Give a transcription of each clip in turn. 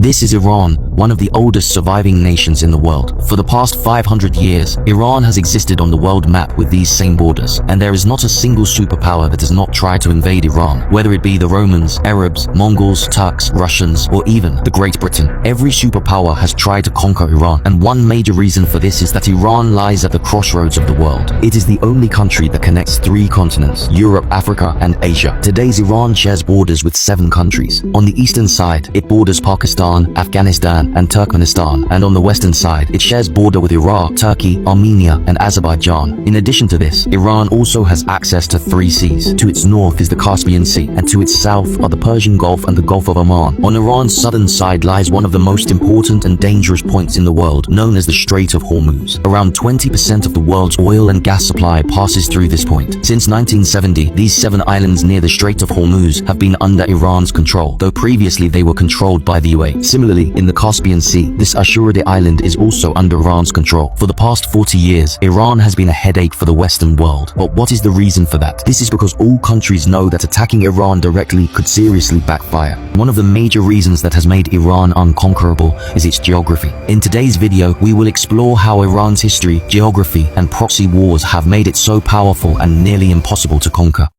This is Iran, one of the oldest surviving nations in the world. For the past 500 years, Iran has existed on the world map with these same borders, and there is not a single superpower that has not tried to invade Iran, whether it be the Romans, Arabs, Mongols, Turks, Russians, or even the Great Britain. Every superpower has tried to conquer Iran, and one major reason for this is that Iran lies at the crossroads of the world. It is the only country that connects 3 continents: Europe, Africa, and Asia. Today's Iran shares borders with 7 countries. On the eastern side, it borders Pakistan, Afghanistan, and Turkmenistan, and on the western side, it shares border with Iraq, Turkey, Armenia, and Azerbaijan. In addition to this, Iran also has access to 3 seas. To its north is the Caspian Sea, and to its south are the Persian Gulf and the Gulf of Oman. On Iran's southern side lies one of the most important and dangerous points in the world, known as the Strait of Hormuz. Around 20% of the world's oil and gas supply passes through this point. Since 1970, these 7 islands near the Strait of Hormuz have been under Iran's control, though previously they were controlled by the UAE. Similarly, in the Caspian Sea, this Ashuradi island is also under Iran's control. For the past 40 years, Iran has been a headache for the Western world. But what is the reason for that? This is because all countries know that attacking Iran directly could seriously backfire. One of the major reasons that has made Iran unconquerable is its geography. In today's video, we will explore how Iran's history, geography, and proxy wars have made it so powerful and nearly impossible to conquer.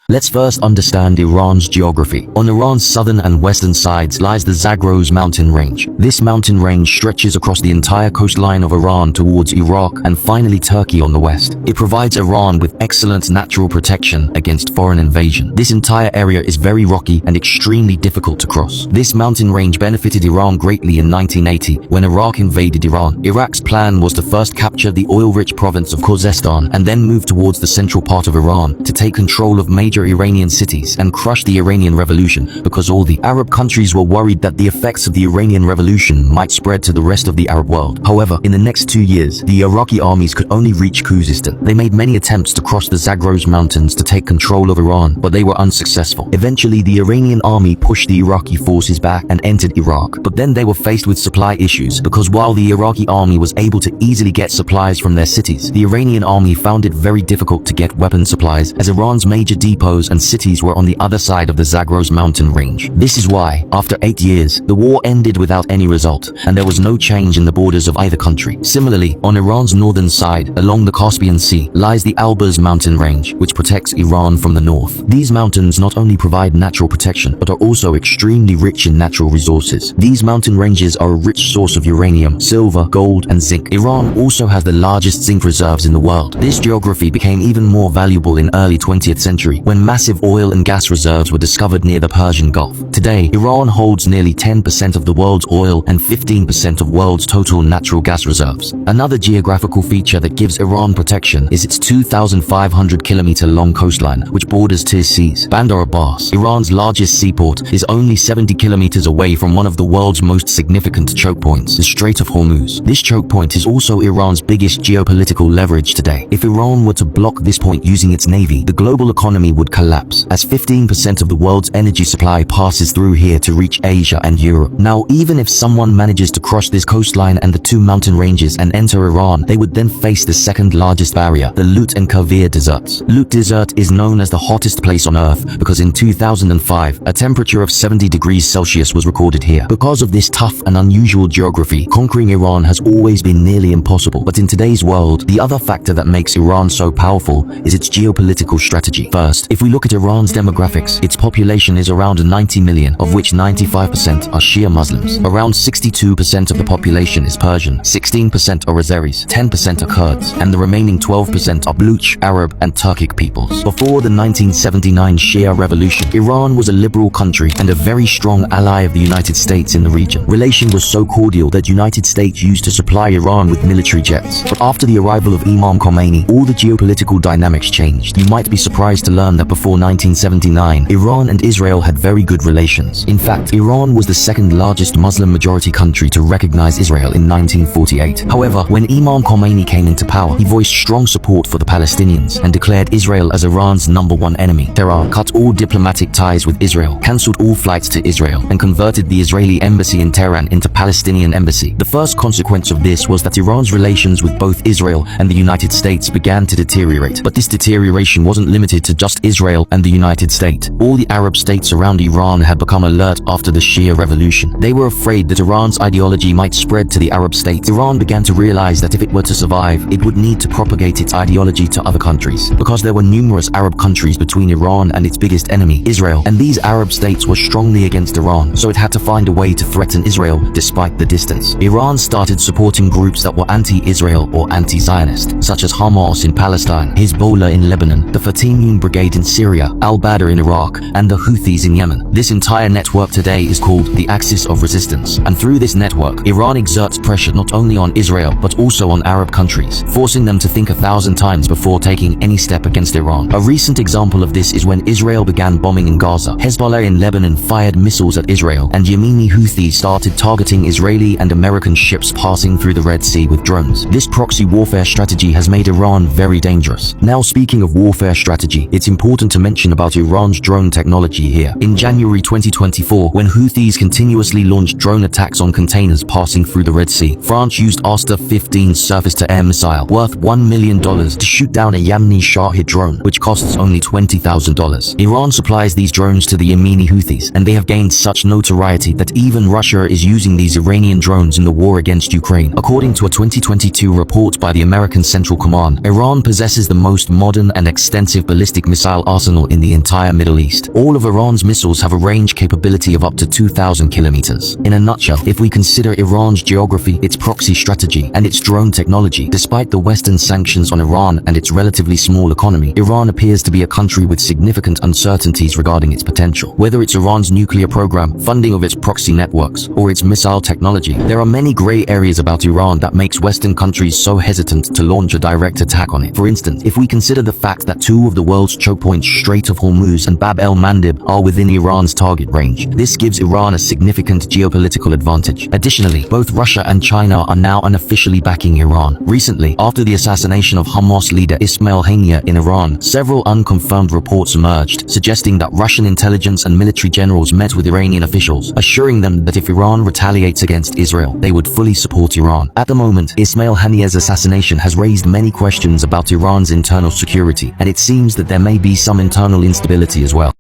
Let's first understand Iran's geography. On Iran's southern and western sides lies the Zagros mountain range. This mountain range stretches across the entire coastline of Iran towards Iraq and finally Turkey on the west. It provides Iran with excellent natural protection against foreign invasion. This entire area is very rocky and extremely difficult to cross. This mountain range benefited Iran greatly in 1980 when Iraq invaded Iran. Iraq's plan was to first capture the oil-rich province of Khuzestan and then move towards the central part of Iran to take control of major Iranian cities and crush the Iranian Revolution, because all the Arab countries were worried that the effects of the Iranian Revolution might spread to the rest of the Arab world. However, in the next 2 years, the Iraqi armies could only reach Khuzestan. They made many attempts to cross the Zagros mountains to take control of Iran, but they were unsuccessful. Eventually, the Iranian army pushed the Iraqi forces back and entered Iraq. But then they were faced with supply issues, because while the Iraqi army was able to easily get supplies from their cities, the Iranian army found it very difficult to get weapon supplies, as Iran's major depots and cities were on the other side of the Zagros mountain range. This is why, after 8 years, the war ended without any result, and there was no change in the borders of either country. Similarly, on Iran's northern side, along the Caspian Sea, lies the Alborz mountain range, which protects Iran from the north. These mountains not only provide natural protection, but are also extremely rich in natural resources. These mountain ranges are a rich source of uranium, silver, gold, and zinc. Iran also has the largest zinc reserves in the world. This geography became even more valuable in early 20th century, when massive oil and gas reserves were discovered near the Persian Gulf. Today, Iran holds nearly 10% of the world's oil and 15% of world's total natural gas reserves. Another geographical feature that gives Iran protection is its 2,500-kilometer long coastline, which borders 2 seas. Bandar Abbas, Iran's largest seaport, is only 70 kilometers away from one of the world's most significant choke points, the Strait of Hormuz. This choke point is also Iran's biggest geopolitical leverage today. If Iran were to block this point using its navy, the global economy would collapse, as 15% of the world's energy supply passes through here to reach Asia and Europe. Now, even if someone manages to cross this coastline and the 2 mountain ranges and enter Iran, they would then face the second largest barrier, the Lut and Kavir deserts. Lut Desert is known as the hottest place on Earth because in 2005, a temperature of 70 degrees Celsius was recorded here. Because of this tough and unusual geography, conquering Iran has always been nearly impossible. But in today's world, the other factor that makes Iran so powerful is its geopolitical strategy. First, if we look at Iran's demographics, its population is around 90 million, of which 95% are Shia Muslims. Around 62% of the population is Persian, 16% are Azeris, 10% are Kurds, and the remaining 12% are Baluch, Arab, and Turkic peoples. Before the 1979 Shia revolution, Iran was a liberal country and a very strong ally of the United States in the region. Relations was so cordial that United States used to supply Iran with military jets. But after the arrival of Imam Khomeini, all the geopolitical dynamics changed. You might be surprised to learn that before 1979, Iran and Israel had very good relations. In fact, Iran was the second largest Muslim majority country to recognize Israel in 1948. However, when Imam Khomeini came into power, he voiced strong support for the Palestinians and declared Israel as Iran's #1 enemy. Tehran cut all diplomatic ties with Israel, cancelled all flights to Israel, and converted the Israeli embassy in Tehran into Palestinian embassy. The first consequence of this was that Iran's relations with both Israel and the United States began to deteriorate. But this deterioration wasn't limited to just Israel, and the United States. All the Arab states around Iran had become alert after the Shia revolution. They were afraid that Iran's ideology might spread to the Arab states. Iran began to realize that if it were to survive, it would need to propagate its ideology to other countries, because there were numerous Arab countries between Iran and its biggest enemy, Israel, and these Arab states were strongly against Iran, so it had to find a way to threaten Israel despite the distance. Iran started supporting groups that were anti-Israel or anti-Zionist, such as Hamas in Palestine, Hezbollah in Lebanon, the Fatimiyun Brigade in Syria, al-Badr in Iraq, and the Houthis in Yemen. This entire network today is called the Axis of Resistance, and through this network, Iran exerts pressure not only on Israel but also on Arab countries, forcing them to think 1,000 times before taking any step against Iran. A recent example of this is when Israel began bombing in Gaza. Hezbollah in Lebanon fired missiles at Israel, and Yemeni Houthis started targeting Israeli and American ships passing through the Red Sea with drones. This proxy warfare strategy has made Iran very dangerous. Now, speaking of warfare strategy, it's important to mention about Iran's drone technology here. In January 2024, when Houthis continuously launched drone attacks on containers passing through the Red Sea, France used Aster-15 surface-to-air missile worth $1 million to shoot down a Yemeni Shahid drone, which costs only $20,000. Iran supplies these drones to the Yemeni Houthis, and they have gained such notoriety that even Russia is using these Iranian drones in the war against Ukraine. According to a 2022 report by the American Central Command, Iran possesses the most modern and extensive ballistic missile arsenal in the entire Middle East. All of Iran's missiles have a range capability of up to 2,000 kilometers. In a nutshell, if we consider Iran's geography, its proxy strategy, and its drone technology, despite the Western sanctions on Iran and its relatively small economy, Iran appears to be a country with significant uncertainties regarding its potential. Whether it's Iran's nuclear program, funding of its proxy networks, or its missile technology, there are many gray areas about Iran that makes Western countries so hesitant to launch a direct attack on it. For instance, if we consider the fact that two of the world's choke points, Strait of Hormuz and Bab el-Mandeb, are within Iran's target range, this gives Iran a significant geopolitical advantage. Additionally, both Russia and China are now unofficially backing Iran. Recently, after the assassination of Hamas leader Ismail Haniyeh in Iran, several unconfirmed reports emerged, suggesting that Russian intelligence and military generals met with Iranian officials, assuring them that if Iran retaliates against Israel, they would fully support Iran. At the moment, Ismail Haniyeh's assassination has raised many questions about Iran's internal security, and it seems that there may be some internal instability as well.